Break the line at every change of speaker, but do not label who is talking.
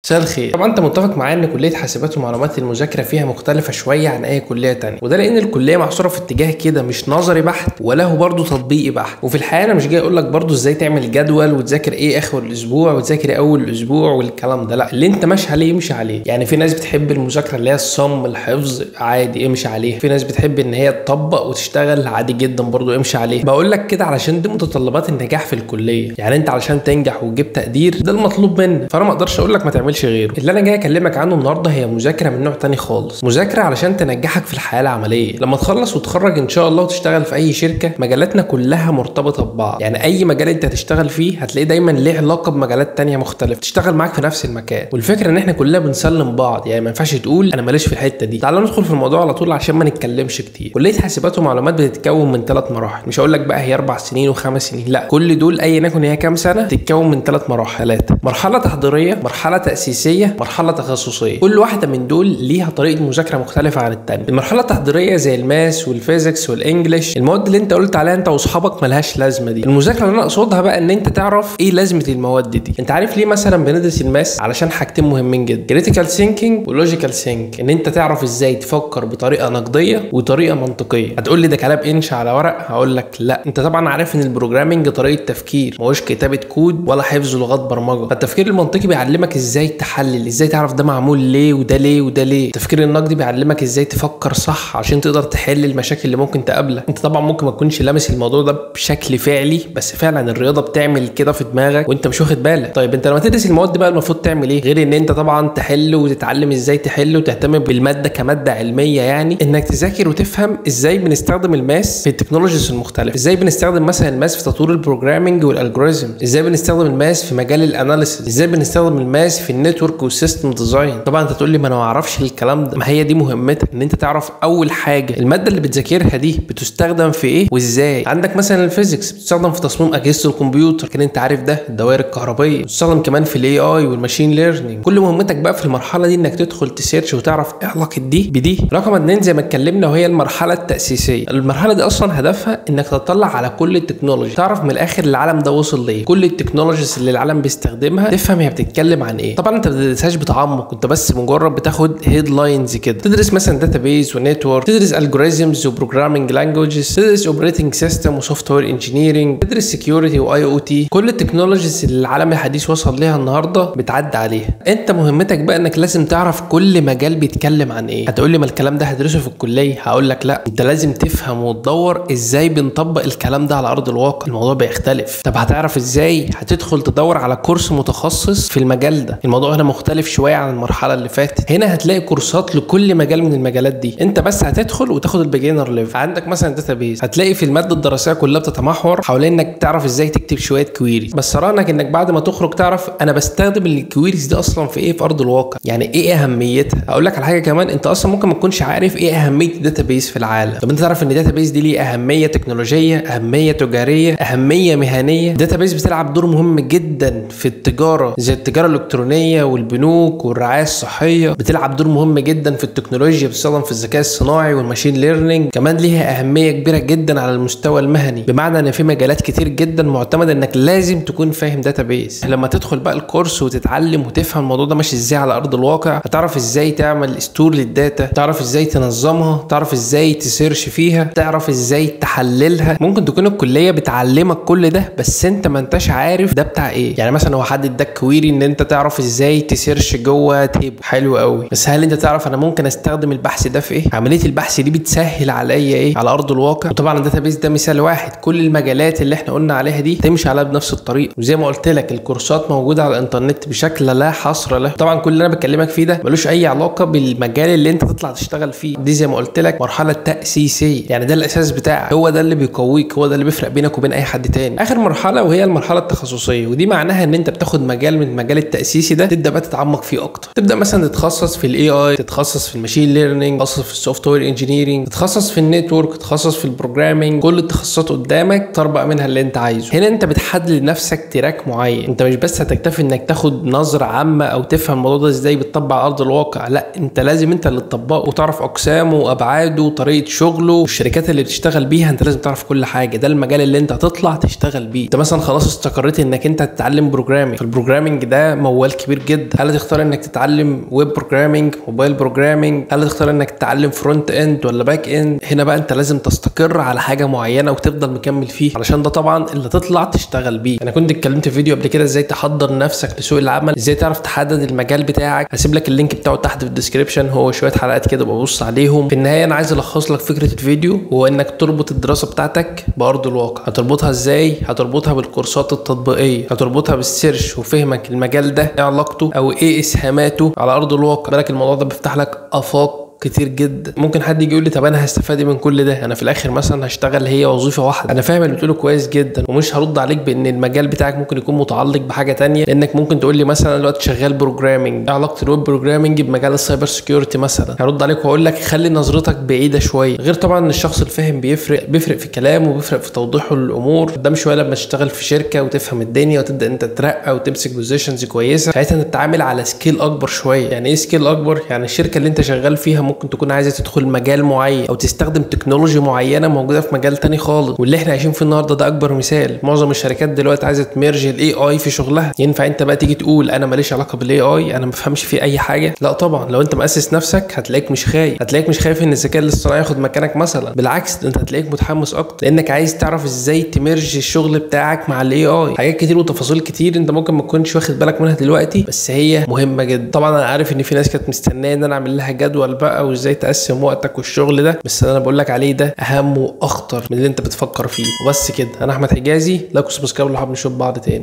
مساء الخير. طبعا انت متفق معايا ان كليه حاسبات ومعلومات المذاكره فيها مختلفه شويه عن اي كليه تانية، وده لان الكليه محصوره في اتجاه كده مش نظري بحت ولا هو برضه تطبيقي بحت. وفي الحقيقه انا مش جاي اقول لك برضه ازاي تعمل جدول وتذاكر ايه اخر الاسبوع وتذاكر اول الاسبوع والكلام ده، لا، اللي انت ماشي عليه امشي عليه. يعني في ناس بتحب المذاكره اللي هي الصم الحفظ، عادي امشي عليه. في ناس بتحب ان هي تطبق وتشتغل، عادي جدا برضه امشي عليه. بقول لك كده علشان دي متطلبات النجاح في الكليه. يعني انت علشان تنجح وتجيب تقدير ده المطلوب منك، فانا ما اقدرش اقول لك ما تعملش غيره. اللي انا جاي اكلمك عنه النهارده هي مذاكره من نوع تاني خالص، مذاكره علشان تنجحك في الحياه العمليه. لما تخلص وتخرج ان شاء الله وتشتغل في اي شركه، مجالاتنا كلها مرتبطه ببعض. يعني اي مجال انت هتشتغل فيه هتلاقيه دايما ليه علاقه بمجالات تانية مختلفه تشتغل معاك في نفس المكان. والفكره ان احنا كلنا بنسلم بعض، يعني ما ينفعش تقول انا ماليش في الحته دي. تعال ندخل في الموضوع على طول عشان ما نتكلمش كتير. كليه حاسبات ومعلومات بتتكون من 3 مراحل، مش هقول لك بقى هي 4 سنين و5 سنين، لا، كل دول ايا يكن هي كام سنه تتكون من 3 مراحل: مرحله تحضيريه، مرحله تاسيسيه، مرحله تخصصيه. كل واحده من دول ليها طريقه مذاكره مختلفه عن الثانيه. المرحله التحضيريه زي الماس والفيزيكس والانجليش، المواد اللي انت قلت عليها انت واصحابك ملهاش لازمه دي. المذاكره اللي انا اقصدها بقى ان انت تعرف ايه لازمه المواد دي. انت عارف ليه مثلا بندرس الماس؟ علشان حاجتين مهمين جدا: كريتيكال ثينكينج ولوجيكال ثينك، ان انت تعرف ازاي تفكر بطريقه نقديه وطريقه منطقيه. هتقول لي ده كلام انش على ورق، هقول لك لا، انت طبعا عارف ان البروجرامنج طريقه تفكير، ما هوش كتابه كود ولا حفظ لغات برمجه. فالتفكير المنطقي بيعلمك ازاي تحلل، ازاي تعرف ده معمول ليه وده ليه وده ليه. التفكير النقدي بيعلمك ازاي تفكر صح عشان تقدر تحل المشاكل اللي ممكن تقابلك. انت طبعا ممكن ما تكونش لامس الموضوع ده بشكل فعلي، بس فعلا الرياضه بتعمل كده في دماغك وانت مش واخد بالك. طيب انت لما تدرس المواد دي بقى المفروض تعمل ايه؟ غير ان انت طبعا تحل وتتعلم ازاي تحل وتهتم بالماده كماده علميه، يعني انك تذاكر وتفهم ازاي بنستخدم الماس في التكنولوجيز المختلفه، ازاي بنستخدم مثلا الماس في تطوير البروجرامنج والالجوريزم، ازاي بنستخدم الماس في مجال الاناليسيس، ازاي بنستخدم الماس في النتورك والسيستم ديزاين. طبعا انت تقول لي ما انا ما اعرفش الكلام ده، ما هي دي مهمتك، ان انت تعرف اول حاجه الماده اللي بتذاكرها دي بتستخدم في ايه وازاي. عندك مثلا الفيزيكس بتستخدم في تصميم اجهزه الكمبيوتر، كان انت عارف ده، الدوائر الكهربائيه، بتستخدم كمان في الاي اي والماشين ليرنينج. كل مهمتك بقى في المرحله دي انك تدخل تسيرش وتعرف ايه علاقه دي بدي. رقم 2 زي ما اتكلمنا وهي المرحله التاسيسيه. المرحله دي اصلا هدفها انك تطلع على كل التكنولوجي، تعرف من الاخر العالم ده وصل ليه، كل التكنولوجيز اللي العالم بيستخدمها، تفهم هي بتتكلم عن ايه. طبعا انت ما بتدرسهاش بتعمق، انت بس مجرد بتاخد هيدلاينز كده. تدرس مثلا داتابيز ونتورك، تدرس الجوريزمز وبروجرامنج لانجويجز، تدرس اوبريتنج سيستم وسوفت وير انجينيرنج، تدرس سكيورتي واي او تي. كل التكنولوجيز اللي العالم الحديث وصل ليها النهارده بتعدي عليها. انت مهمتك بقى انك لازم تعرف كل مجال بيتكلم عن ايه. هتقول لي ما الكلام ده هدرسه في الكليه، هقول لك لا، انت لازم تفهم وتدور ازاي بنطبق الكلام ده على ارض الواقع. الموضوع بيختلف. طب هتعرف ازاي؟ هتدخل تدور على كورس متخصص في المجال ده. الموضوع هنا مختلف شويه عن المرحله اللي فاتت. هنا هتلاقي كورسات لكل مجال من المجالات دي، انت بس هتدخل وتاخد البيجنر ليفل. عندك مثلا داتابيز، هتلاقي في الماده الدراسيه كلها بتتمحور حوالين انك تعرف ازاي تكتب شويه كويريز، بس رانك انك بعد ما تخرج تعرف انا بستخدم الكويريز دي اصلا في ايه في ارض الواقع، يعني ايه اهميتها. اقول لك على حاجه كمان، انت اصلا ممكن ما تكونش عارف ايه اهميه الداتابيز في العالم. طب انت تعرف ان الداتابيز دي ليه اهميه تكنولوجيه، اهميه تجاريه، اهميه مهنيه. الداتابيز بتلعب دور مهم جدا في التجاره، زي التجاره الالكترونيه والبنوك والرعايه الصحيه. بتلعب دور مهم جدا في التكنولوجيا، بتستخدم في الذكاء الصناعي والماشين ليرنينج. كمان ليها اهميه كبيره جدا على المستوى المهني، بمعنى ان في مجالات كتير جدا معتمده انك لازم تكون فاهم داتابيز. لما تدخل بقى الكورس وتتعلم وتفهم الموضوع ده ماشي ازاي على ارض الواقع، هتعرف ازاي تعمل ستور للداتا، تعرف ازاي تنظمها، تعرف ازاي تسيرش فيها، تعرف ازاي تحللها. ممكن تكون الكليه بتعلمك كل ده بس انت ما انتش عارف ده بتاع ايه. يعني مثلا هو حد اداك كويري ان انت تعرف ازاي تسيرش جوه تيبل، حلو قوي، بس هل انت تعرف انا ممكن استخدم البحث ده في ايه؟ عمليه البحث دي بتسهل عليا ايه على ارض الواقع. وطبعا الداتابيز ده مثال واحد، كل المجالات اللي احنا قلنا عليها دي تمشي عليها بنفس الطريقه. وزي ما قلت لك الكورسات موجوده على الانترنت بشكل لا حصر له. طبعا كل اللي انا بكلمك فيه ده ملوش اي علاقه بالمجال اللي انت تطلع تشتغل فيه. دي زي ما قلت لك مرحله تاسيسيه، يعني ده الاساس بتاعك، هو ده اللي بيقويك، هو ده اللي بيفرق بينك وبين اي حد تاني. اخر مرحله وهي المرحله التخصصيه، ودي معناها ان انت بتاخد مجال من المجال التاسيسي ده تبدا بقى تتعمق فيه اكتر. تبدا مثلا تتخصص في الاي اي، تتخصص في الماشين ليرنينج، تتخصص في السوفت وير انجينيرنج، تتخصص في النتورك، تتخصص في البروجرامينج. كل التخصصات قدامك تربق منها اللي انت عايزه. هنا انت بتحدد لنفسك تراك معين، انت مش بس هتكتفي انك تاخد نظره عامه او تفهم الموضوع ده ازاي بيتطبق على ارض الواقع، لا، انت لازم انت اللي تطبقه وتعرف اقسامه وابعاده وطريقه شغله والشركات اللي بتشتغل بيها. انت لازم تعرف كل حاجه، ده المجال اللي انت هتطلع تشتغل بيه. انت مثلا خلاص استقريت انك انت تتعلم بروجرامينج، فالبروجرامينج ده موال كبير جدا. هل هتختار انك تتعلم ويب بروجرامينج، موبايل بروجرامينج؟ هل هتختار انك تتعلم فرونت اند ولا باك اند؟ هنا بقى انت لازم تستقر على حاجه معينه وتفضل مكمل فيه، علشان ده طبعا اللي تطلع تشتغل بيه. انا كنت اتكلمت في فيديو قبل كده ازاي تحضر نفسك لسوق العمل، ازاي تعرف تحدد المجال بتاعك. هسيب لك اللينك بتاعه تحت في الديسكريبشن، هو شويه حلقات كده ببص عليهم. في النهايه انا عايز الخص لك فكره الفيديو، هو انك تربط الدراسه بتاعتك بارض الواقع. هتربطها ازاي؟ هتربطها بالكورسات التطبيقيه، هتربطها بالسيرش وفهمك المجال ده ايه علاقته او ايه اسهاماته على ارض الواقع. بالك الموضوع ده بيفتح لك افاق كتير جدا. ممكن حد يجي يقول لي طب انا هستفاد من كل ده؟ انا في الاخر مثلا هشتغل هي وظيفه واحده. انا فاهم اللي بتقوله كويس جدا، ومش هرد عليك بان المجال بتاعك ممكن يكون متعلق بحاجه تانية، لانك ممكن تقول لي مثلا دلوقتي شغال بروجرامنج، ايه علاقه الويب بروجرامنج بمجال السايبر سكيورتي مثلا؟ هرد عليك واقول لك خلي نظرتك بعيده شويه. غير طبعا ان الشخص الفاهم بيفرق في كلامه وبيفرق في توضيحه للامور. قدام شويه لما تشتغل في شركه وتفهم الدنيا وتبدا انت تترقى وتمسك بوزيشنز كويسه، ساعتها تتعامل على سكيل اكبر شويه. يعني ايه سكيل اكبر؟ يعني الشركه اللي انت شغال فيها ممكن تكون عايزه تدخل مجال معين او تستخدم تكنولوجيا معينه موجوده في مجال تاني خالص. واللي احنا عايشين فيه النهارده ده اكبر مثال. معظم الشركات دلوقتي عايزه تمرج الاي اي في شغلها. ينفع انت بقى تيجي تقول انا ماليش علاقه بالاي اي، انا ما بفهمش فيه اي حاجه؟ لا طبعا. لو انت مؤسس نفسك هتلاقيك مش خايف، هتلاقيك مش خايف ان الذكاء الاصطناعي ياخد مكانك مثلا. بالعكس انت هتلاقيك متحمس اكتر، لانك عايز تعرف ازاي تمرج الشغل بتاعك مع الاي اي. حاجات كتير وتفاصيل كتير انت ممكن ما تكونش واخد بالك منها دلوقتي، بس هي مهمه جدا. طبعا انا عارف ان في ناس كانت مستنيه ان انا اعمل لها جدول بقى وازاي تقسم وقتك والشغل ده، بس انا بقول لك عليه ده اهم واخطر من اللي انت بتفكر فيه. وبس كده. انا احمد حجازي، لايك وسبسكرايب لو حابب نشوف بعض تاني.